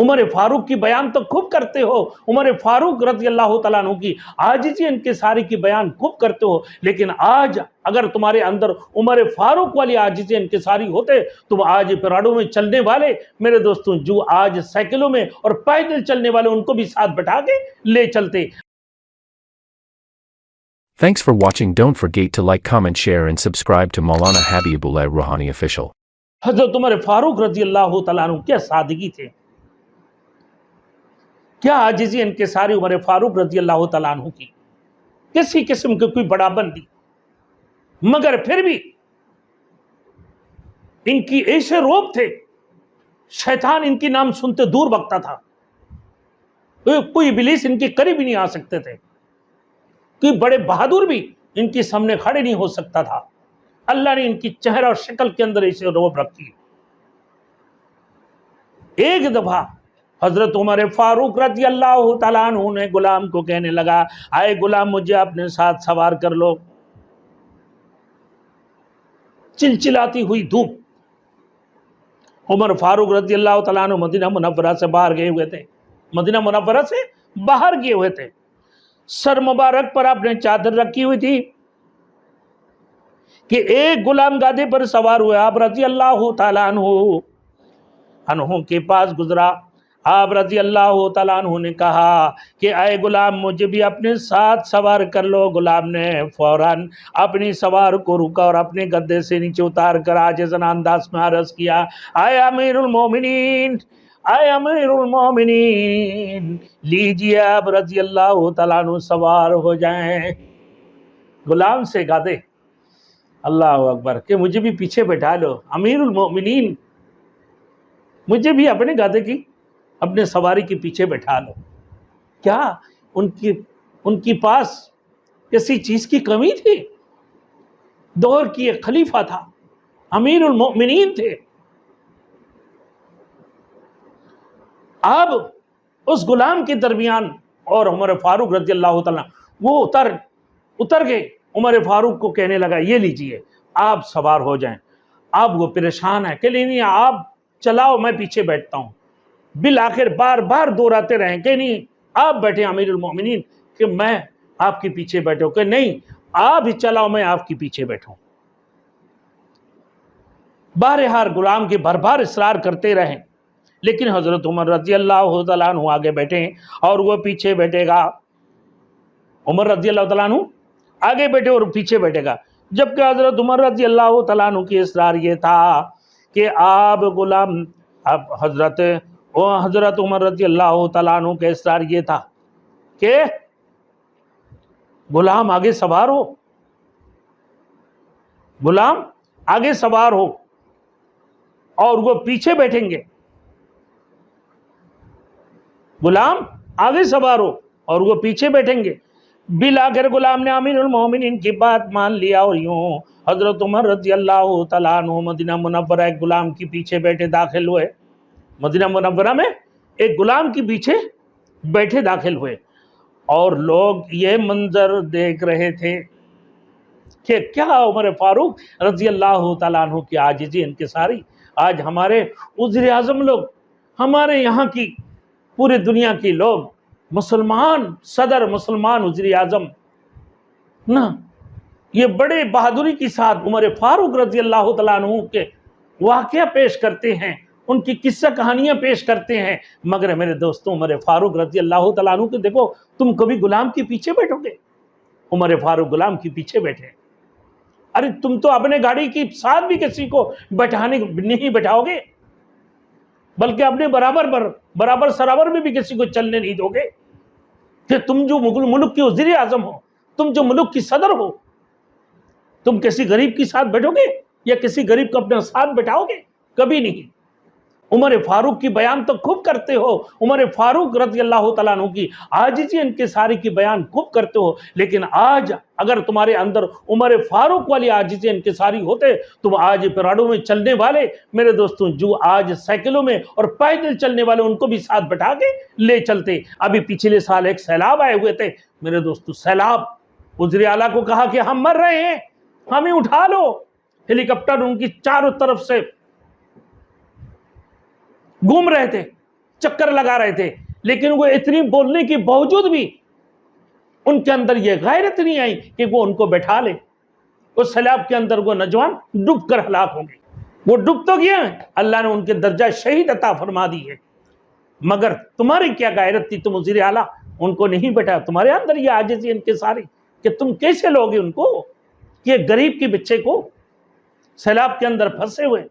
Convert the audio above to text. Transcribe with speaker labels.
Speaker 1: عمر فاروق کی بیان تو خوب کرتے ہو، عمر فاروق رضی اللہ تعالیٰ عنہ کی عاجزی انکساری کی بیان خوب کرتے ہو، لیکن آج اگر تمہارے اندر عمر فاروق والی عاجزی انکساری ہوتے، تم آج پیراڈوں میں چلنے والے میرے دوستوں، جو آج سائیکلوں میں اور پیدل چلنے والے ان کو بھی ساتھ بٹھا کے لے چلتے۔
Speaker 2: Thanks for watching. Don't forget to like, comment, share and subscribe to Maulana Habibullah Rouhani Official.
Speaker 1: حضرت عمر فاروق رضی اللہ تعالیٰ عنہ کیا سادگی تھے، کیا عاجزی انکساری عمر فاروق رضی اللہ تعالیٰ عنہ کی، کسی قسم کی کوئی بڑا بندی، مگر پھر بھی ان کی ایسے روب تھے، شیطان ان کی نام سنتے دور بھگتا تھا، کوئی ابلیس ان کے قریب بھی نہیں آ سکتے تھے، کوئی بڑے بہادر بھی ان کے سامنے کھڑے نہیں ہو سکتا تھا۔ اللہ نے ان کی چہرہ اور شکل کے اندر ایسے روب رکھی۔ ایک دفعہ حضرت عمر فاروق رضی اللہ تعالیٰ عنہ نے غلام کو کہنے لگا، آئے غلام مجھے اپنے ساتھ سوار کر لو۔ چلچلاتی ہوئی دھوپ، عمر فاروق رضی اللہ تعالیٰ عنہ مدینہ منورہ سے باہر گئے ہوئے تھے، مدینہ منورہ سے باہر گئے ہوئے تھے، سر مبارک پر آپ نے چادر رکھی ہوئی تھی کہ ایک غلام گادے پر سوار ہوئے، آپ رضی اللہ تعالیٰ عنہ کے پاس گزرا، آپ رضی اللہ تعالیٰ عنہ نے کہا کہ اے غلام مجھے بھی اپنے ساتھ سوار کر لو۔ غلام نے فوراً اپنی سوار کو روکا اور اپنے گدے سے نیچے اتار کر عاجزانہ انداز میں عرض کیا، اے امیر المومنین، اے امیر المومنین، لیجئے آپ رضی اللہ تعالیٰ عنہ سوار ہو جائیں۔ غلام سے گادے، اللہ اکبر، کہ مجھے بھی پیچھے بیٹھا لو، امیر المومنین مجھے بھی اپنے گادے کی، اپنے سواری کے پیچھے بیٹھا لو۔ کیا ان کی پاس کسی چیز کی کمی تھی؟ دور کی ایک خلیفہ تھا، امیر المومنین تھے۔ اب اس غلام کے درمیان اور عمر فاروق رضی اللہ تعالیٰ وہ اتر گئے، عمر فاروق کو کہنے لگا یہ لیجئے آپ سوار ہو جائیں۔ اب وہ پریشان ہے کہ نہیں آپ چلاؤ میں پیچھے بیٹھتا ہوں، بالآخر بار بار دوہراتے رہیں کہ نہیں آپ بیٹھیں امیر المومنین، کہ میں آپ کے پیچھے بیٹھوں، کہ نہیں آپ ہی چلاؤ میں آپ کے پیچھے بیٹھوں۔ بہرحال غلام کے بار بار اصرار کرتے رہیں، لیکن حضرت عمر رضی اللہ تعالیٰ عنہ آگے بیٹھیں اور وہ پیچھے بیٹھے گا۔ عمر رضی اللہ تعالیٰ عنہ آگے بیٹھے اور پیچھے بیٹھے گا، جبکہ حضرت عمر رضی اللہ تعالیٰ عنہ کی اصرار یہ تھا کہ آپ غلام، اب حضرت عمر رضی اللہ تعالیٰ عنہ کا اصرار یہ تھا کہ غلام آگے سوار ہو، غلام آگے سوار ہو اور وہ پیچھے بیٹھیں گے، غلام آگے سوار ہو اور وہ پیچھے بیٹھیں گے۔ بالآخر غلام نے امیر المومنین کی بات مان لیا اور یوں حضرت عمر رضی اللہ تعالیٰ عنہ مدینہ منورہ ایک غلام کے پیچھے بیٹھے داخل ہوئے، مدینہ منورہ میں ایک غلام کے پیچھے بیٹھے داخل ہوئے، اور لوگ یہ منظر دیکھ رہے تھے کہ کیا عمر فاروق رضی اللہ تعالیٰ عنہ کی عاجزی انکساری۔ آج ہمارے وزیر اعظم لوگ، ہمارے یہاں کی پوری دنیا کے لوگ، مسلمان صدر، مسلمان وزیر اعظم نا، یہ بڑے بہادری کے ساتھ عمر فاروق رضی اللہ تعالیٰ عنہ کے واقعہ پیش کرتے ہیں، ان کی قصہ کہانیاں پیش کرتے ہیں، مگر میرے دوستوں عمر فاروق رضی اللہ تعالیٰ عنہ کے دیکھو، تم کبھی غلام کے پیچھے بیٹھو گے؟ عمر فاروق غلام کے پیچھے بیٹھے، ارے تم تو اپنے گاڑی کے ساتھ بھی کسی کو بٹھانے نہیں بٹھاؤ گے، بلکہ اپنے برابر سرابر میں بھی کسی کو چلنے نہیں دو گے، کہ تم جو ملک کے وزیر اعظم ہو، تم جو ملک کی صدر ہو، تم کسی غریب کے ساتھ بیٹھو گے یا کسی غریب کو اپنے ساتھ بٹھاؤ گے؟ کبھی نہیں۔ عمر فاروق کی بیان تو خوب کرتے ہو، عمر فاروق رضی اللہ تعالیٰ عنہ کی عاجزی انکساری کی بیان خوب کرتے ہو، لیکن آج اگر تمہارے اندر عمر فاروق والی عاجزی انکساری ہوتے، تم آج پیراڈوں میں چلنے والے میرے دوستوں، جو آج سائیکلوں میں اور پیدل چلنے والے ان کو بھی ساتھ بٹھا کے لے چلتے۔ ابھی پچھلے سال ایک سیلاب آئے ہوئے تھے میرے دوستوں، سیلاب، وزیر اعلیٰ کو کہا کہ ہم مر رہے ہیں، ہمیں اٹھا لو، ہیلی کاپٹر ان کی چاروں طرف سے گھوم رہے تھے، چکر لگا رہے تھے، لیکن وہ اتنی بولنے کے باوجود بھی ان کے اندر یہ غیرت نہیں آئی کہ وہ ان کو بیٹھا لے۔ اس سیلاب کے اندر وہ نوجوان ڈوب کر ہلاک ہوں گے۔ وہ ڈوب تو گیا، اللہ نے ان کے درجہ شہید عطا فرما دی ہے، مگر تمہاری کیا غیرت تھی، تم وزیر اعلیٰ ان کو نہیں بیٹھا۔ تمہارے اندر یہ عاجزی ان کے سارے کہ تم کیسے لوگے ان کو، کہ غریب کے بچے کو سیلاب کے اندر پھنسے ہوئے